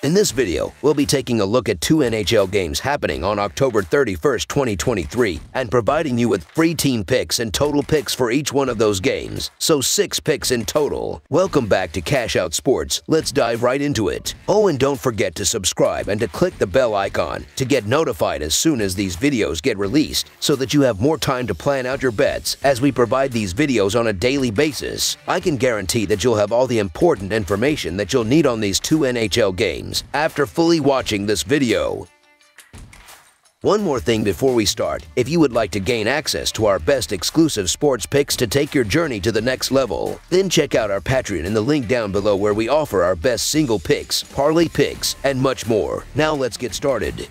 In this video, we'll be taking a look at 2 NHL games happening on October 31st, 2023, and providing you with free team picks and total picks for each one of those games, so 6 picks in total. Welcome back to Cash Out Sports. Let's dive right into it. Oh, and don't forget to subscribe and to click the bell icon to get notified as soon as these videos get released, so that you have more time to plan out your bets as we provide these videos on a daily basis. I can guarantee that you'll have all the important information that you'll need on these 2 NHL games after fully watching this video. One more thing before we start, if you would like to gain access to our best exclusive sports picks to take your journey to the next level, then check out our Patreon in the link down below where we offer our best single picks, parlay picks, and much more. Now let's get started.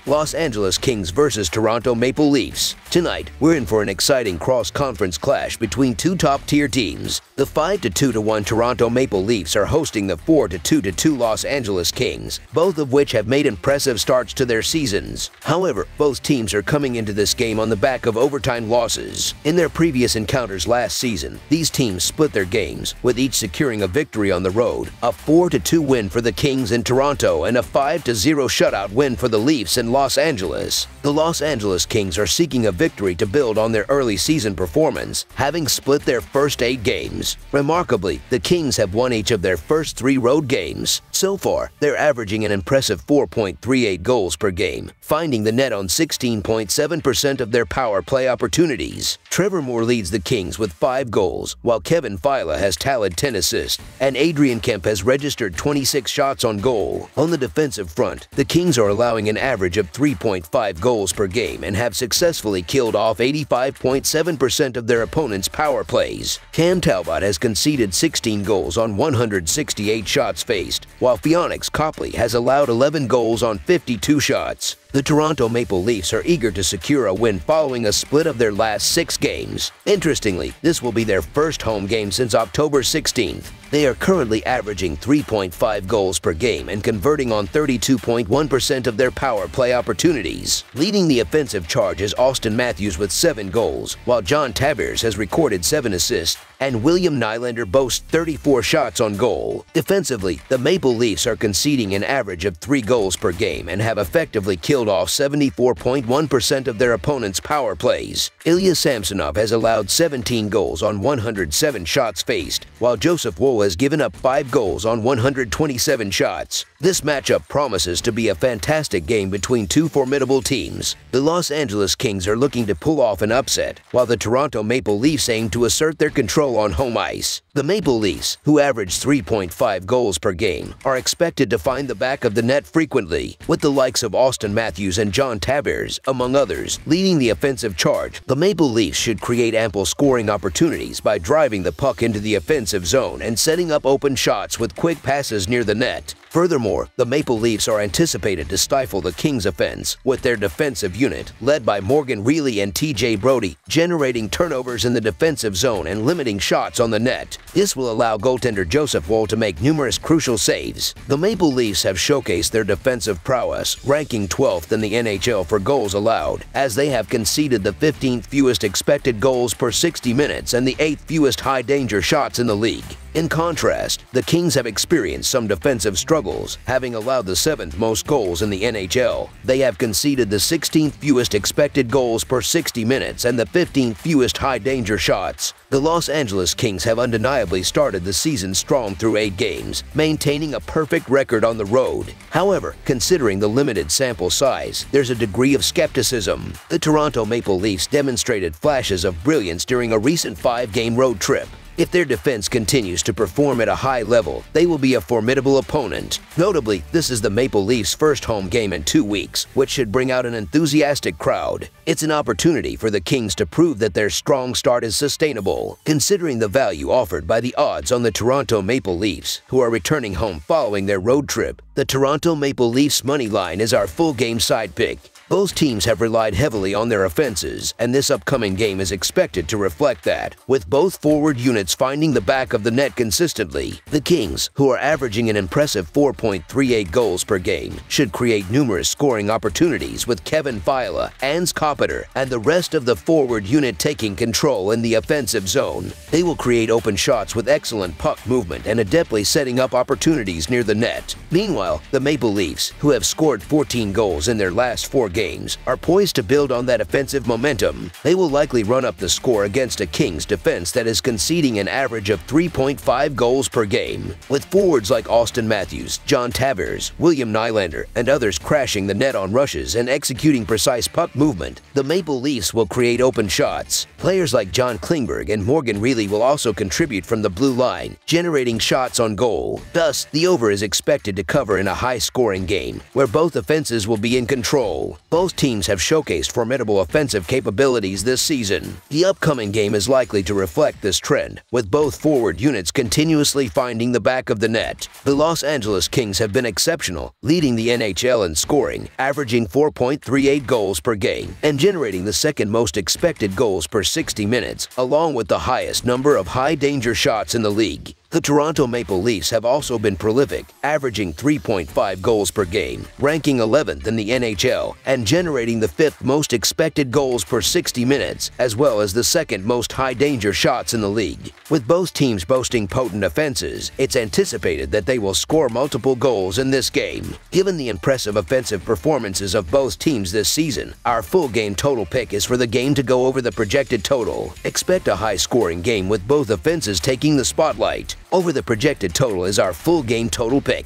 Los Angeles Kings versus Toronto Maple Leafs. Tonight, we're in for an exciting cross-conference clash between 2 top-tier teams. The 5-2-1 Toronto Maple Leafs are hosting the 4-2-2 Los Angeles Kings, both of which have made impressive starts to their seasons. However, both teams are coming into this game on the back of overtime losses. In their previous encounters last season, these teams split their games, with each securing a victory on the road, a 4-2 win for the Kings in Toronto and a 5-0 shutout win for the Leafs in Los Angeles. The Los Angeles Kings are seeking a victory to build on their early season performance, having split their first 8 games. Remarkably, the Kings have won each of their first 3 road games. So far, they're averaging an impressive 4.38 goals per game, finding the net on 16.7% of their power play opportunities. Trevor Moore leads the Kings with 5 goals, while Kevin Fiala has tallied 10 assists, and Adrian Kemp has registered 26 shots on goal. On the defensive front, the Kings are allowing an average of 3.5 goals per game and have successfully killed off 85.7% of their opponents' power plays. Cam Talbot has conceded 16 goals on 168 shots faced, while Phoenix Copley has allowed 11 goals on 52 shots. The Toronto Maple Leafs are eager to secure a win following a split of their last 6 games. Interestingly, this will be their first home game since October 16th. They are currently averaging 3.5 goals per game and converting on 32.1% of their power play opportunities. Leading the offensive charge is Austin Matthews with 7 goals, while John Tavares has recorded 7 assists, and William Nylander boasts 34 shots on goal. Defensively, the Maple Leafs are conceding an average of 3 goals per game and have effectively killed off 74.1% of their opponents' power plays. Ilya Samsonov has allowed 17 goals on 107 shots faced, while Joseph Woll has given up 5 goals on 127 shots. This matchup promises to be a fantastic game between 2 formidable teams. The Los Angeles Kings are looking to pull off an upset, while the Toronto Maple Leafs aim to assert their control on home ice. The Maple Leafs, who average 3.5 goals per game, are expected to find the back of the net frequently, with the likes of Austin Matthews and John Tavares, among others, leading the offensive charge. The Maple Leafs should create ample scoring opportunities by driving the puck into the offensive zone and setting up open shots with quick passes near the net. Furthermore, the Maple Leafs are anticipated to stifle the Kings' offense, with their defensive unit, led by Morgan Rielly and TJ Brodie, generating turnovers in the defensive zone and limiting shots on the net. This will allow goaltender Joseph Woll to make numerous crucial saves. The Maple Leafs have showcased their defensive prowess, ranking 12th in the NHL for goals allowed, as they have conceded the 15th fewest expected goals per 60 minutes and the 8th fewest high-danger shots in the league. In contrast, the Kings have experienced some defensive struggles, having allowed the 7th most goals in the NHL. They have conceded the 16th fewest expected goals per 60 minutes and the 15th fewest high-danger shots. The Los Angeles Kings have undeniably started the season strong through 8 games, maintaining a perfect record on the road. However, considering the limited sample size, there's a degree of skepticism. The Toronto Maple Leafs demonstrated flashes of brilliance during a recent 5-game road trip. If their defense continues to perform at a high level, they will be a formidable opponent. Notably, this is the Maple Leafs' first home game in 2 weeks, which should bring out an enthusiastic crowd. It's an opportunity for the Kings to prove that their strong start is sustainable. Considering the value offered by the odds on the Toronto Maple Leafs, who are returning home following their road trip, the Toronto Maple Leafs money line is our full game side pick. Both teams have relied heavily on their offenses, and this upcoming game is expected to reflect that, with both forward units finding the back of the net consistently. The Kings, who are averaging an impressive 4.38 goals per game, should create numerous scoring opportunities with Kevin Fiala, Ans Kopitar, and the rest of the forward unit taking control in the offensive zone. They will create open shots with excellent puck movement and adeptly setting up opportunities near the net. Meanwhile, the Maple Leafs, who have scored 14 goals in their last 4 games, are poised to build on that offensive momentum. They will likely run up the score against a Kings defense that is conceding an average of 3.5 goals per game. With forwards like Austin Matthews, John Tavares, William Nylander, and others crashing the net on rushes and executing precise puck movement, the Maple Leafs will create open shots. Players like John Klingberg and Morgan Rielly will also contribute from the blue line, generating shots on goal. Thus, the over is expected to cover in a high-scoring game, where both offenses will be in control. Both teams have showcased formidable offensive capabilities this season. The upcoming game is likely to reflect this trend, with both forward units continuously finding the back of the net. The Los Angeles Kings have been exceptional, leading the NHL in scoring, averaging 4.38 goals per game, and generating the second most expected goals per 60 minutes, along with the highest number of high-danger shots in the league. The Toronto Maple Leafs have also been prolific, averaging 3.5 goals per game, ranking 11th in the NHL, and generating the 5th most expected goals per 60 minutes, as well as the 2nd most high-danger shots in the league. With both teams boasting potent offenses, it's anticipated that they will score multiple goals in this game. Given the impressive offensive performances of both teams this season, our full game total pick is for the game to go over the projected total. Expect a high-scoring game with both offenses taking the spotlight. Over the projected total is our full game total pick.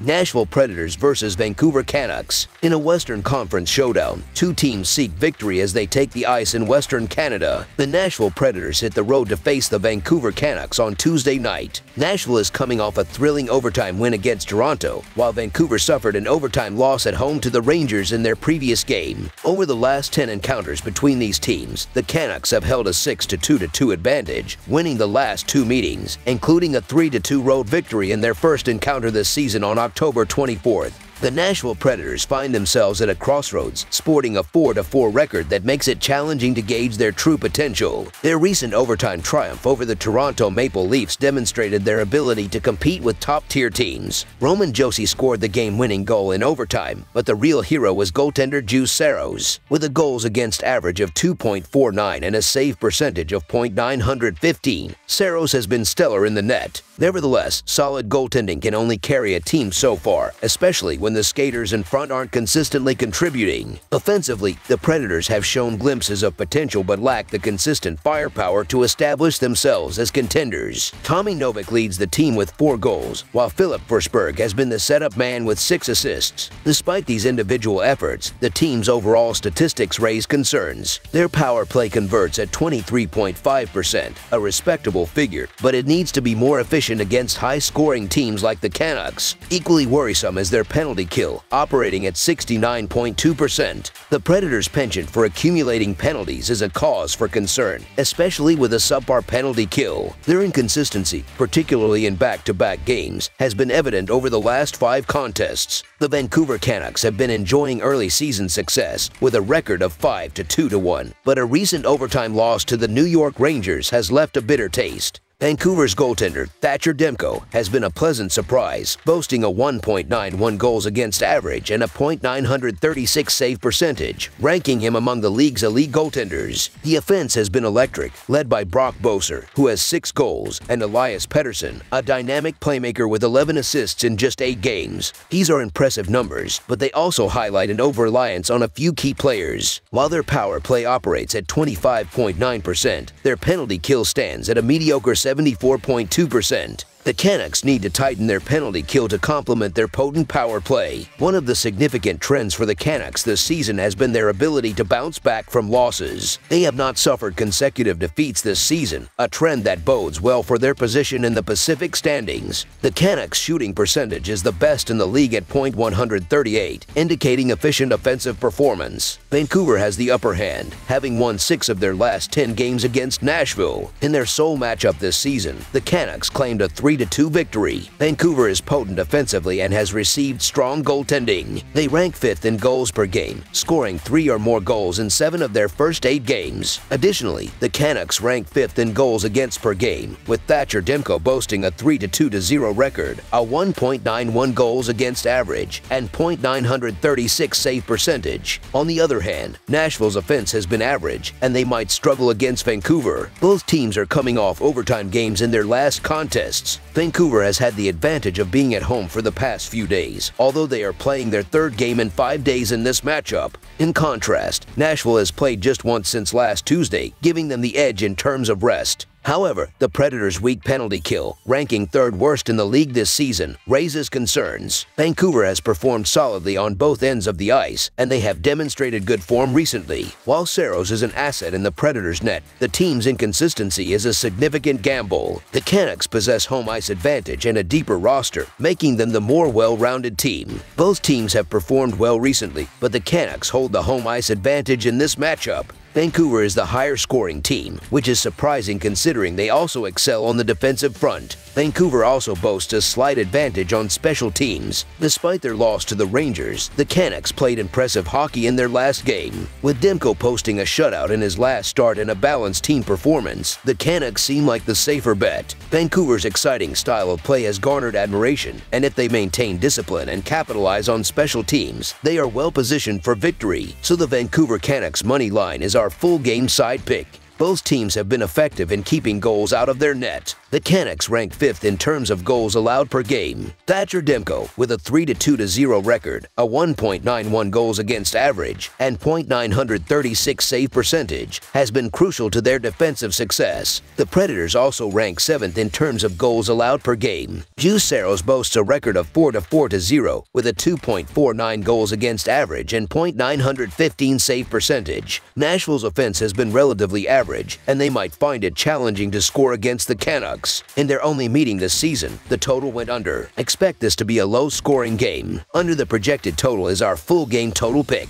Nashville Predators versus Vancouver Canucks. In a Western Conference showdown, 2 teams seek victory as they take the ice in Western Canada. The Nashville Predators hit the road to face the Vancouver Canucks on Tuesday night. Nashville is coming off a thrilling overtime win against Toronto, while Vancouver suffered an overtime loss at home to the Rangers in their previous game. Over the last 10 encounters between these teams, the Canucks have held a 6-2 advantage, winning the last 2 meetings, including a 3-2 road victory in their first encounter this season on October 24th. The Nashville Predators find themselves at a crossroads, sporting a 4-4 record that makes it challenging to gauge their true potential. Their recent overtime triumph over the Toronto Maple Leafs demonstrated their ability to compete with top-tier teams. Roman Josi scored the game-winning goal in overtime, but the real hero was goaltender Juuse Saros. With a goals against average of 2.49 and a save percentage of .915, Saros has been stellar in the net. Nevertheless, solid goaltending can only carry a team so far, especially when the skaters in front aren't consistently contributing. Offensively, the Predators have shown glimpses of potential but lack the consistent firepower to establish themselves as contenders. Tommy Novak leads the team with 4 goals, while Philip Forsberg has been the setup man with 6 assists. Despite these individual efforts, the team's overall statistics raise concerns. Their power play converts at 23.5%, a respectable figure, but it needs to be more efficient against high-scoring teams like the Canucks. Equally worrisome is their penalty kill, operating at 69.2%. The Predators' penchant for accumulating penalties is a cause for concern, especially with a subpar penalty kill. Their inconsistency, particularly in back-to-back games, has been evident over the last 5 contests. The Vancouver Canucks have been enjoying early season success with a record of 5-2-1, but a recent overtime loss to the New York Rangers has left a bitter taste. Vancouver's goaltender, Thatcher Demko, has been a pleasant surprise, boasting a 1.91 goals against average and a .936 save percentage, ranking him among the league's elite goaltenders. The offense has been electric, led by Brock Boeser, who has 6 goals, and Elias Pettersson, a dynamic playmaker with 11 assists in just 8 games. These are impressive numbers, but they also highlight an over-reliance on a few key players. While their power play operates at 25.9%, their penalty kill stands at a mediocre 74.2%. The Canucks need to tighten their penalty kill to complement their potent power play. One of the significant trends for the Canucks this season has been their ability to bounce back from losses. They have not suffered consecutive defeats this season, a trend that bodes well for their position in the Pacific standings. The Canucks' shooting percentage is the best in the league at .138, indicating efficient offensive performance. Vancouver has the upper hand, having won 6 of their last 10 games against Nashville. In their sole matchup this season, the Canucks claimed a 3 3-2 victory. Vancouver is potent offensively and has received strong goaltending. They rank 5th in goals per game, scoring 3 or more goals in 7 of their first 8 games. Additionally, the Canucks rank 5th in goals against per game, with Thatcher Demko boasting a 3-2-0 record, a 1.91 goals against average, and .936 save percentage. On the other hand, Nashville's offense has been average, and they might struggle against Vancouver. Both teams are coming off overtime games in their last contests. Vancouver has had the advantage of being at home for the past few days, although they are playing their 3rd game in 5 days in this matchup. In contrast, Nashville has played just once since last Tuesday, giving them the edge in terms of rest. However, the Predators' weak penalty kill, ranking 3rd worst in the league this season, raises concerns. Vancouver has performed solidly on both ends of the ice, and they have demonstrated good form recently. While Saros is an asset in the Predators' net, the team's inconsistency is a significant gamble. The Canucks possess home ice advantage and a deeper roster, making them the more well-rounded team. Both teams have performed well recently, but the Canucks hold the home ice advantage in this matchup. Vancouver is the higher scoring team, which is surprising considering they also excel on the defensive front. Vancouver also boasts a slight advantage on special teams. Despite their loss to the Rangers, the Canucks played impressive hockey in their last game. With Demko posting a shutout in his last start and a balanced team performance, the Canucks seem like the safer bet. Vancouver's exciting style of play has garnered admiration, and if they maintain discipline and capitalize on special teams, they are well positioned for victory. So the Vancouver Canucks money line is our full game side pick. Both teams have been effective in keeping goals out of their net. The Canucks rank 5th in terms of goals allowed per game. Thatcher Demko, with a 3-2-0 record, a 1.91 goals against average, and .936 save percentage, has been crucial to their defensive success. The Predators also rank 7th in terms of goals allowed per game. Juuse Saros boasts a record of 4-4-0, with a 2.49 goals against average and .915 save percentage. Nashville's offense has been relatively average, and they might find it challenging to score against the Canucks. In their only meeting this season, the total went under. Expect this to be a low-scoring game. Under the projected total is our full game total pick.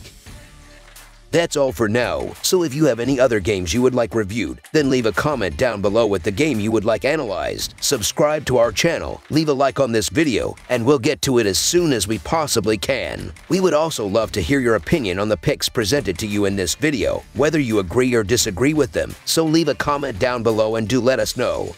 That's all for now, so if you have any other games you would like reviewed, then leave a comment down below with the game you would like analyzed. Subscribe to our channel, leave a like on this video, and we'll get to it as soon as we possibly can. We would also love to hear your opinion on the picks presented to you in this video, whether you agree or disagree with them, so leave a comment down below and do let us know.